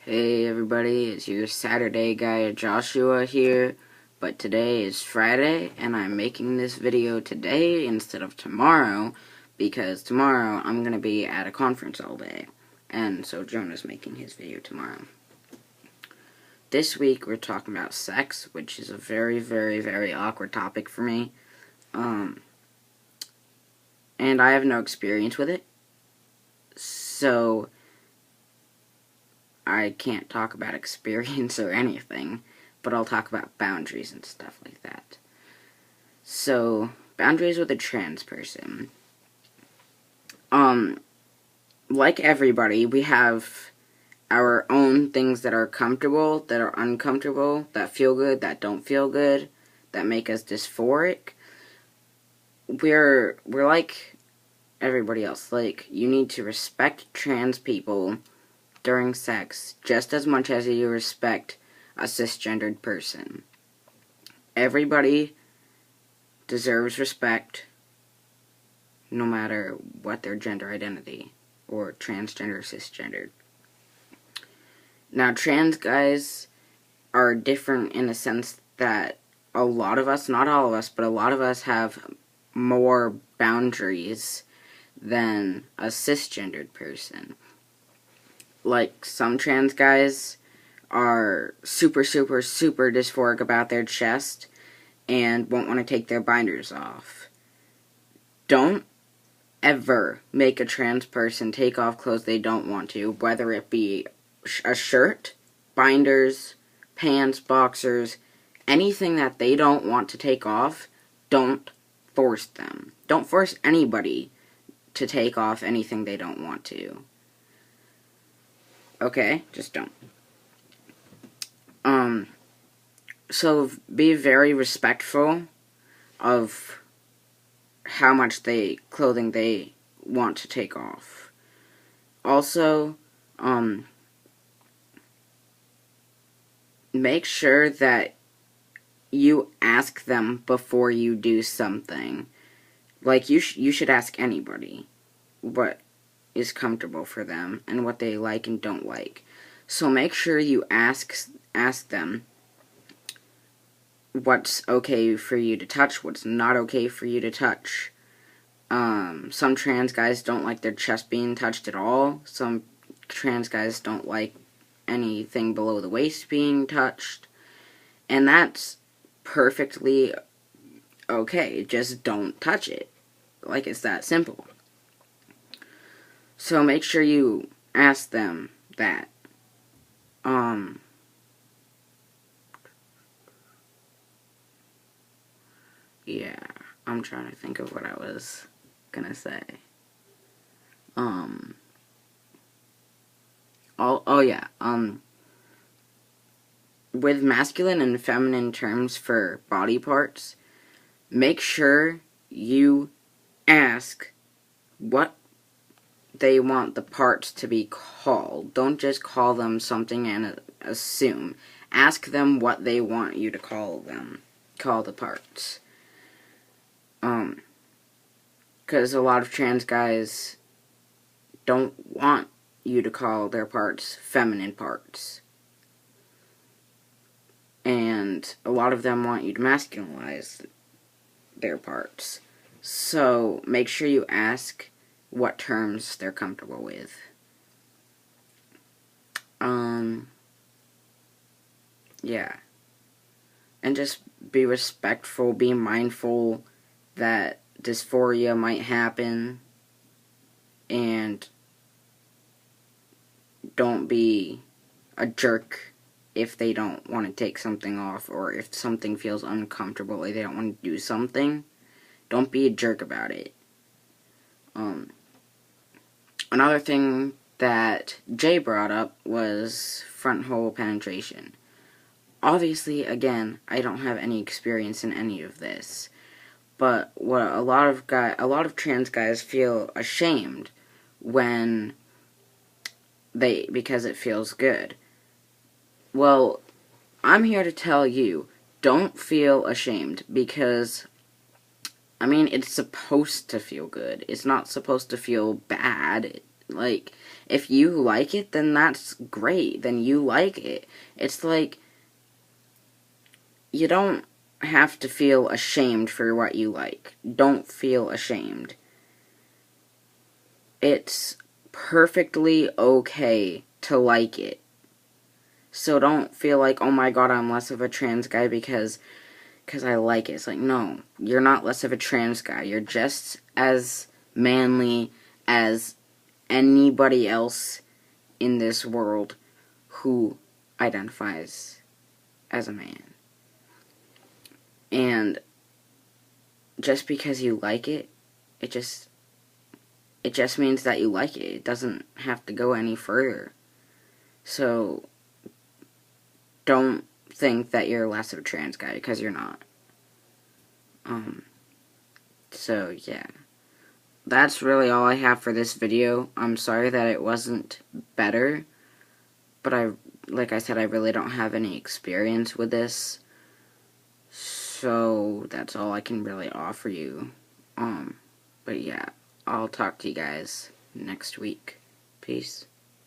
Hey everybody, it's your Saturday guy Joshua here, but today is Friday and I'm making this video today instead of tomorrow because tomorrow I'm going to be at a conference all day, and so Jonah's making his video tomorrow. This week we're talking about sex, which is a very, very, very awkward topic for me, and I have no experience with it, so I can't talk about experience or anything, but I'll talk about boundaries and stuff like that. So, boundaries with a trans person. Like everybody, we have our own things that are comfortable, that are uncomfortable, that feel good, that don't feel good, that make us dysphoric. We're like everybody else. Like, you need to respect trans people during sex just as much as you respect a cisgendered person. Everybody deserves respect no matter what their gender identity, or transgender or cisgendered. Now, trans guys are different in the sense that a lot of us, not all of us, but a lot of us have more boundaries than a cisgendered person. Like, some trans guys are super, super, super dysphoric about their chest and won't want to take their binders off. Don't ever make a trans person take off clothes they don't want to, whether it be a shirt, binders, pants, boxers, anything that they don't want to take off. Don't force them. Don't force anybody to take off anything they don't want to. Okay? Just don't. So be very respectful of how much clothing they want to take off. Also, make sure that you ask them before you do something. Like, you should ask anybody what is comfortable for them and what they like and don't like. So make sure you ask them what's okay for you to touch, what's not okay for you to touch. Some trans guys don't like their chest being touched at all. Some trans guys don't like anything below the waist being touched. And that's perfectly okay. Just don't touch it. Like, it's that simple. So make sure you ask them that. Yeah, I'm trying to think of what I was gonna say. With masculine and feminine terms for body parts, make sure you ask what they want the parts to be called. Don't just call them something and assume. Ask them what they want you to call them. Call the parts. Because a lot of trans guys don't want you to call their parts feminine parts. And a lot of them want you to masculinize their parts. So make sure you ask what terms they're comfortable with. Yeah. And just be respectful, be mindful that dysphoria might happen, and don't be a jerk if they don't want to take something off, or if something feels uncomfortable, like they don't want to do something. Don't be a jerk about it. Another thing that Jay brought up was front hole penetration. Obviously, again, I don't have any experience in any of this, but what a lot of trans guys feel ashamed because it feels good. Well, I'm here to tell you, don't feel ashamed, because it's supposed to feel good. It's not supposed to feel bad. Like, if you like it, then that's great. Then you like it. It's like, you don't have to feel ashamed for what you like. Don't feel ashamed. It's perfectly okay to like it. So don't feel like, oh my god, I'm less of a trans guy because I like it. It's like, no, you're not less of a trans guy. You're just as manly as anybody else in this world who identifies as a man. And just because you like it, it just means that you like it. It doesn't have to go any further. So don't think that you're less of a trans guy, because you're not. So yeah. That's really all I have for this video. I'm sorry that it wasn't better, but like I said, I really don't have any experience with this. So that's all I can really offer you. But yeah, I'll talk to you guys next week. Peace.